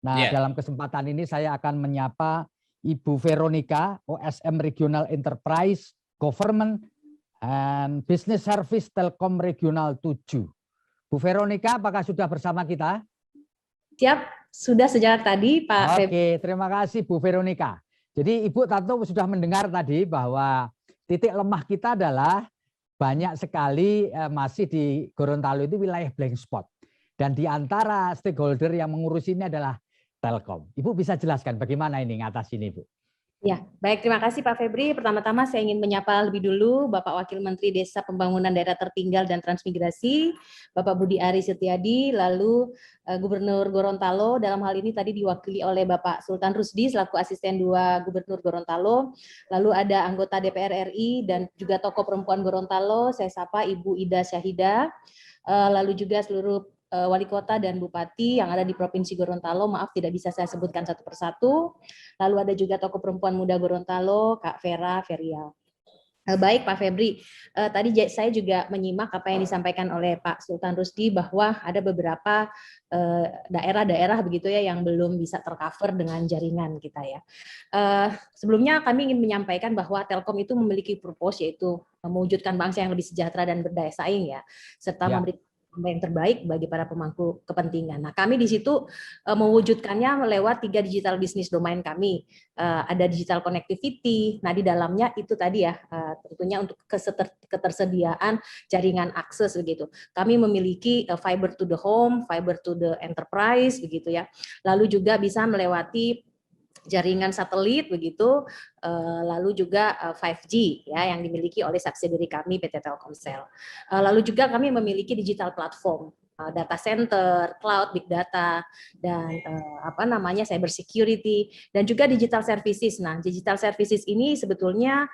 Nah, dalam kesempatan ini saya akan menyapa Ibu Veronica, OSM Regional Enterprise, Government, and Business Service Telkom Regional 7. Bu Veronica, apakah sudah bersama kita? Siap, sudah sejak tadi Pak. Oke, terima kasih Bu Veronica. Jadi Ibu tentu sudah mendengar tadi bahwa titik lemah kita adalah banyak sekali masih di Gorontalo itu wilayah blank spot. Dan di antara stakeholder yang mengurus ini adalah Telkom. Ibu bisa jelaskan bagaimana ini ngatasi ini, Bu? Ya, baik, terima kasih Pak Febri. Pertama-tama saya ingin menyapa lebih dulu Bapak Wakil Menteri Desa Pembangunan Daerah Tertinggal dan Transmigrasi, Bapak Budi Ari Setiadi, lalu Gubernur Gorontalo, dalam hal ini tadi diwakili oleh Bapak Sultan Rusdi selaku Asisten 2 Gubernur Gorontalo, lalu ada anggota DPR RI dan juga tokoh perempuan Gorontalo, saya sapa Ibu Ida Syahida, lalu juga seluruh wali kota dan bupati yang ada di Provinsi Gorontalo, maaf tidak bisa saya sebutkan satu persatu. Lalu ada juga tokoh perempuan muda Gorontalo, Kak Vera Ferial. Baik Pak Febri, tadi saya juga menyimak apa yang disampaikan oleh Pak Sultan Rusdi bahwa ada beberapa daerah-daerah begitu ya yang belum bisa tercover dengan jaringan kita ya. Sebelumnya kami ingin menyampaikan bahwa Telkom itu memiliki purpose yaitu mewujudkan bangsa yang lebih sejahtera dan berdaya saing ya, serta memberikan yang terbaik bagi para pemangku kepentingan. Nah, kami di situ mewujudkannya lewat 3 digital business domain kami. Ada digital connectivity. Nah, di dalamnya itu tadi ya, tentunya untuk ketersediaan jaringan akses begitu. Kami memiliki fiber to the home, fiber to the enterprise begitu ya. Lalu juga bisa melewati jaringan satelit begitu, lalu juga 5G ya yang dimiliki oleh subsidiary kami PT Telkomsel. Lalu juga kami memiliki digital platform, data center, cloud, big data, dan cyber security dan juga digital services. Nah, digital services ini sebetulnya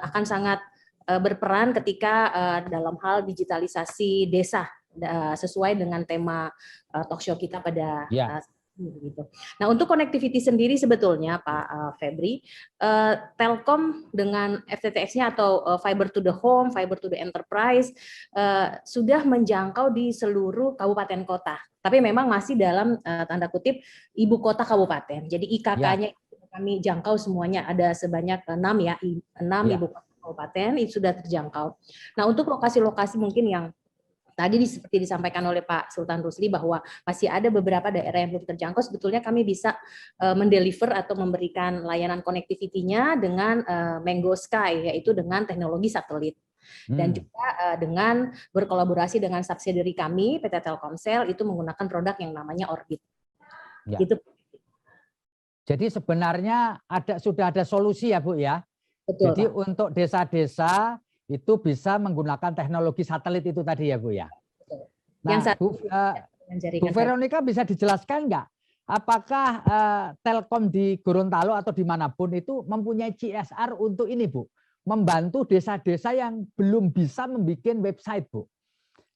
akan sangat berperan ketika dalam hal digitalisasi desa sesuai dengan tema talkshow kita pada begitu. Nah, untuk connectivity sendiri sebetulnya Pak Febri, Telkom dengan FTTX-nya atau fiber to the home, fiber to the enterprise sudah menjangkau di seluruh kabupaten kota. Tapi memang masih dalam tanda kutip ibu kota kabupaten. Jadi IKK-nya kami jangkau semuanya, ada sebanyak 6 ya, 6 ibu kota kabupaten itu sudah terjangkau. Nah, untuk lokasi-lokasi mungkin yang tadi seperti disampaikan oleh Pak Sultan Rusli bahwa masih ada beberapa daerah yang belum terjangkau, sebetulnya kami bisa mendeliver atau memberikan layanan connectivity-nya dengan Mango Sky, yaitu dengan teknologi satelit. Dan juga dengan berkolaborasi dengan subsidiary kami, PT Telkomsel, itu menggunakan produk yang namanya Orbit. Gitu. Jadi sebenarnya sudah ada solusi ya Bu ya? Betul, jadi Pak, untuk desa-desa itu bisa menggunakan teknologi satelit itu tadi ya Bu ya. Nah, Bu Veronica bisa dijelaskan nggak? Apakah Telkom di Gorontalo atau dimanapun itu mempunyai CSR untuk ini Bu? Membantu desa-desa yang belum bisa membuat website Bu.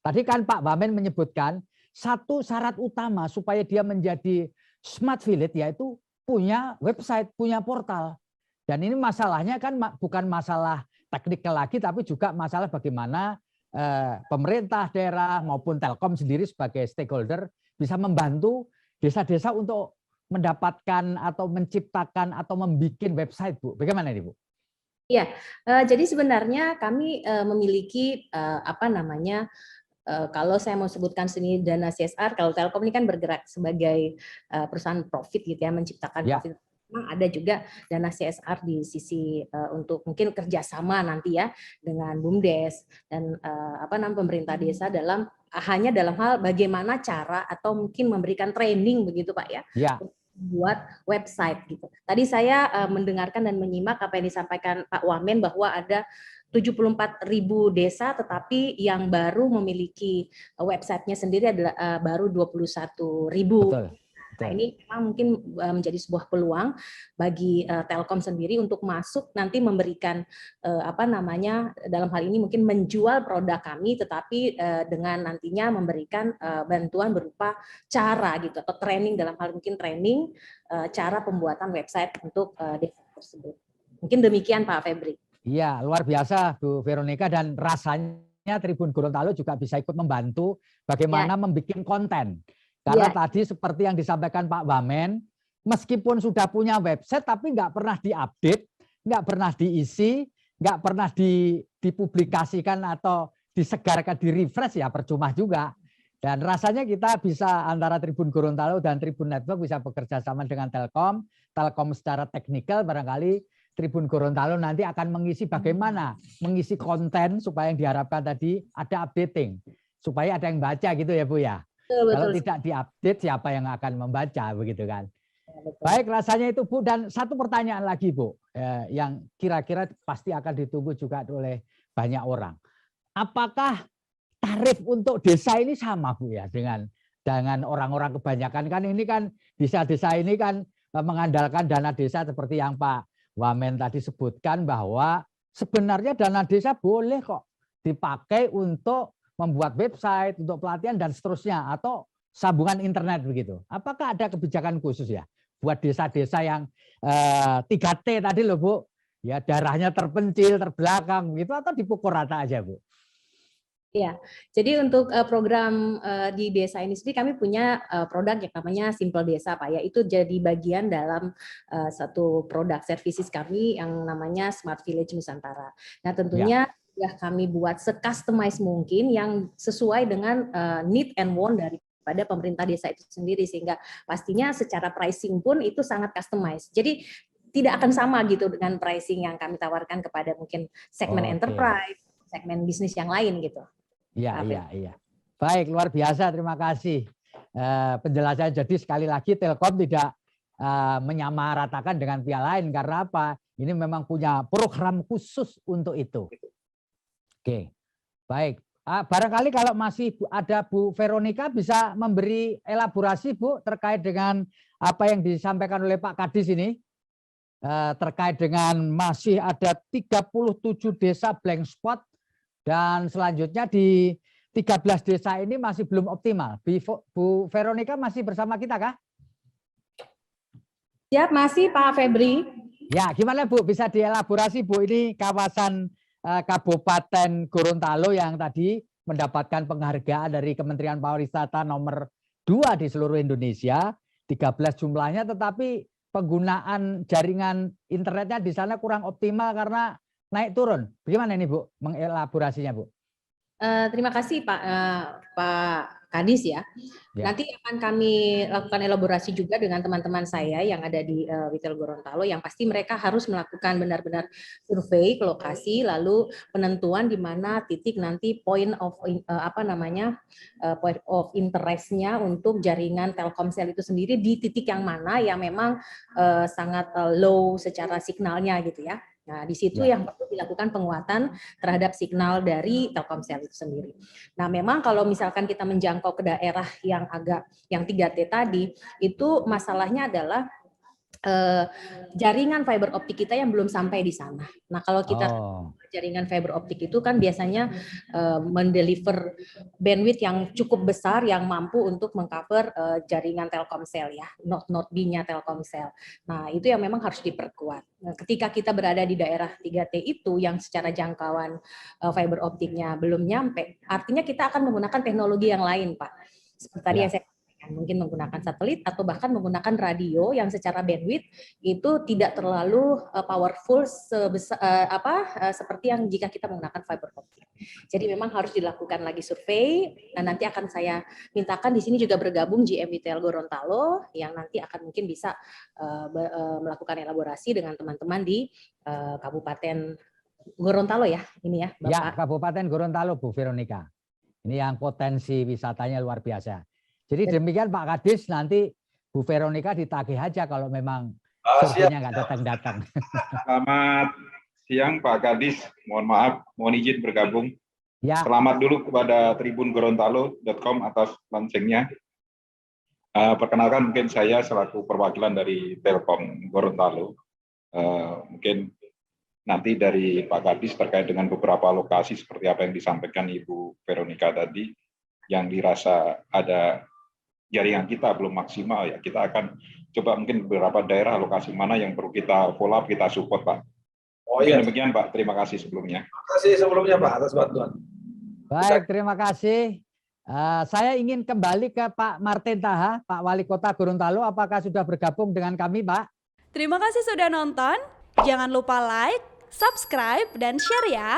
Tadi kan Pak Wamen menyebutkan satu syarat utama supaya dia menjadi smart village yaitu punya website, punya portal. Dan ini masalahnya kan bukan masalah teknikal lagi, tapi juga masalah bagaimana pemerintah daerah maupun Telkom sendiri sebagai stakeholder bisa membantu desa-desa untuk mendapatkan atau menciptakan atau membuat website, Bu. Bagaimana ini, Bu? Iya, jadi sebenarnya kami memiliki kalau saya mau sebutkan sini dana CSR, kalau Telkom ini kan bergerak sebagai perusahaan profit gitu ya, menciptakan profit. Memang ada juga dana CSR di sisi untuk mungkin kerjasama nanti ya dengan BUMDes dan pemerintah desa hanya dalam hal bagaimana cara atau mungkin memberikan training begitu Pak ya. Buat website gitu. Tadi saya mendengarkan dan menyimak apa yang disampaikan Pak Wamen bahwa ada 74.000 desa tetapi yang baru memiliki websitenya sendiri adalah baru 21.000. Nah, ini memang mungkin menjadi sebuah peluang bagi Telkom sendiri untuk masuk nanti memberikan dalam hal ini mungkin menjual produk kami tetapi dengan nantinya memberikan bantuan berupa cara gitu atau training dalam hal mungkin training cara pembuatan website untuk desa tersebut. Mungkin demikian Pak Febri. Iya, luar biasa Bu Veronica, dan rasanya Tribun Gorontalo juga bisa ikut membantu bagaimana membuat konten. Karena tadi seperti yang disampaikan Pak Wamen, meskipun sudah punya website tapi nggak pernah diupdate, nggak pernah diisi, nggak pernah dipublikasikan atau disegarkan, di-refresh, ya percuma juga. Dan rasanya kita bisa antara Tribun Gorontalo dan Tribun Network bisa bekerja sama dengan Telkom. Telkom secara teknikal barangkali Tribun Gorontalo nanti akan mengisi bagaimana mengisi konten supaya yang diharapkan tadi ada updating, supaya ada yang baca gitu ya Bu ya. Betul. Kalau tidak diupdate siapa yang akan membaca begitu kan. Baik, rasanya itu Bu. Dan satu pertanyaan lagi Bu, yang kira-kira pasti akan ditunggu juga oleh banyak orang. Apakah tarif untuk desa ini sama Bu ya dengan orang-orang kebanyakan? Kan ini kan desa-desa ini kan mengandalkan dana desa seperti yang Pak Wamen tadi sebutkan, bahwa sebenarnya dana desa boleh kok dipakai untuk membuat website, untuk pelatihan dan seterusnya, atau sambungan internet begitu. Apakah ada kebijakan khusus ya buat desa-desa yang 3T tadi loh Bu, ya daerahnya terpencil, terbelakang begitu, atau dipukul rata aja Bu? Ya, jadi untuk program di desa ini sendiri kami punya produk yang namanya Simple Desa Pak ya, itu jadi bagian dalam satu produk services kami yang namanya Smart Village Nusantara. Nah tentunya ya kami buat se-customize mungkin yang sesuai dengan need and want daripada pemerintah desa itu sendiri, sehingga pastinya secara pricing pun itu sangat customize. Jadi tidak akan sama gitu dengan pricing yang kami tawarkan kepada mungkin segmen enterprise, segmen bisnis yang lain gitu. Iya. Baik, luar biasa. Terima kasih penjelasannya. Jadi sekali lagi Telkom tidak menyamaratakan dengan pihak lain, karena apa? Ini memang punya program khusus untuk itu. Oke, baik. Barangkali kalau masih ada Bu Veronica bisa memberi elaborasi Bu terkait dengan apa yang disampaikan oleh Pak Kadis ini, terkait dengan masih ada 37 desa blank spot. Dan selanjutnya di 13 desa ini masih belum optimal. Bu Veronica masih bersama kita kah? Siap, masih Pak Febri. Ya, gimana Bu? Bisa dielaborasi Bu, ini kawasan Kabupaten Gorontalo yang tadi mendapatkan penghargaan dari Kementerian Pariwisata nomor 2 di seluruh Indonesia, 13 jumlahnya, tetapi penggunaan jaringan internetnya di sana kurang optimal karena naik turun. Bagaimana ini Bu mengelaborasinya Bu? Terima kasih Pak Kadis ya. Nanti akan kami lakukan elaborasi juga dengan teman-teman saya yang ada di Retail Gorontalo, yang pasti mereka harus melakukan benar-benar survei ke lokasi, lalu penentuan di mana titik nanti point of point of interest-nya untuk jaringan Telkomsel itu sendiri, di titik yang mana yang memang sangat low secara signalnya gitu ya. Nah, di situ yang perlu dilakukan penguatan terhadap signal dari Telkomsel itu sendiri. Nah, memang kalau misalkan kita menjangkau ke daerah yang 3T tadi, itu masalahnya adalah jaringan fiber optik kita yang belum sampai di sana. Nah, kalau kita jaringan fiber optik itu kan biasanya mendeliver bandwidth yang cukup besar yang mampu untuk mengcover jaringan Telkomsel ya, node B-nya Telkomsel. Nah, itu yang memang harus diperkuat. Nah, ketika kita berada di daerah 3T itu yang secara jangkauan fiber optiknya belum nyampe, artinya kita akan menggunakan teknologi yang lain, Pak. Seperti tadi yang saya mungkin menggunakan satelit atau bahkan menggunakan radio yang secara bandwidth itu tidak terlalu powerful seperti yang jika kita menggunakan fiber optic. Jadi memang harus dilakukan lagi survei. Nah, nanti akan saya mintakan di sini juga bergabung GM Retail Gorontalo yang nanti akan mungkin bisa melakukan elaborasi dengan teman-teman di Kabupaten Gorontalo ya, ini ya Bapak. Ya, Kabupaten Gorontalo Bu Veronica. Ini yang potensi wisatanya luar biasa. Jadi demikian Pak Kadis, nanti Bu Veronica ditagih aja kalau memang surveinya nggak datang-datang. Selamat siang Pak Kadis, mohon maaf, mohon izin bergabung. Ya. Selamat dulu kepada tribungorontalo.com atas launchingnya. Perkenalkan, mungkin saya selaku perwakilan dari Telkom Gorontalo. Mungkin nanti dari Pak Kadis terkait dengan beberapa lokasi seperti apa yang disampaikan Ibu Veronica tadi, yang dirasa ada jaringan kita belum maksimal, ya kita akan coba mungkin beberapa daerah lokasi mana yang perlu kita follow up, kita support Pak. Iya. Demikian Pak, terima kasih sebelumnya. Terima kasih sebelumnya Pak atas bantuan. Baik, terima kasih. Saya ingin kembali ke Pak Martin Taha, Pak Wali Kota Gorontalo. Apakah sudah bergabung dengan kami, Pak? Terima kasih sudah nonton. Jangan lupa like, subscribe, dan share ya.